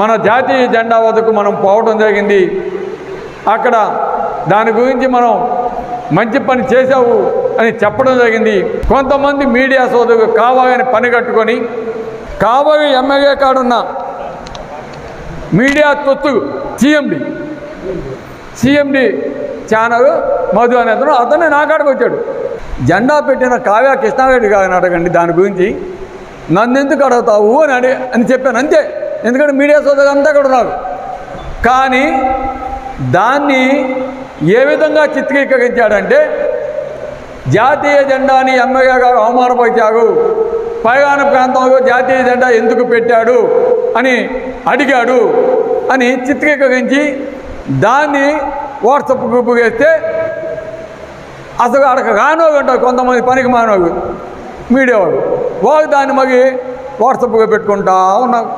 మన జాతీయ జెండా వద్దకు మనం పోవడం జరిగింది. అక్కడ దాని గురించి మనం మంచి పని చేశావు అని చెప్పడం జరిగింది. కొంతమంది మీడియా సోదరులు కావాలని పని కట్టుకొని కాబోయే ఎమ్మెల్యే కాడున్న మీడియా తొత్తు సిఎండి ఛానల్ మధు అనే అతనే నా కాడికి వచ్చాడు. జెండా పెట్టిన కావ్య కృష్ణారెడ్డి గారిని అడగండి దాని గురించి, నన్ను ఎందుకు అడుగుతావు అని చెప్పాను అంతే. ఎందుకంటే మీడియా సోదరులు అంతా కూడా ఉన్నారు. కానీ దాన్ని ఏ విధంగా చిత్రీకరించాడంటే జాతీయ జెండాని ఎమ్మెల్యే గారు అవమానపరిచారు, పైగాన ప్రాంతంలో జాతీయ జెండా ఎందుకు పెట్టాడు అని అడిగాడు అని చిత్రీకరించి దాన్ని వాట్సాప్ గ్రూప్ వేస్తే అసలు అక్కడికి రానోళ్ళు ఉంటారు కొంతమంది పనికి మానోళ్ళు మీడియా వాళ్ళు దాన్ని మరి వాట్సాప్గా పెట్టుకుంటా ఉన్నారు.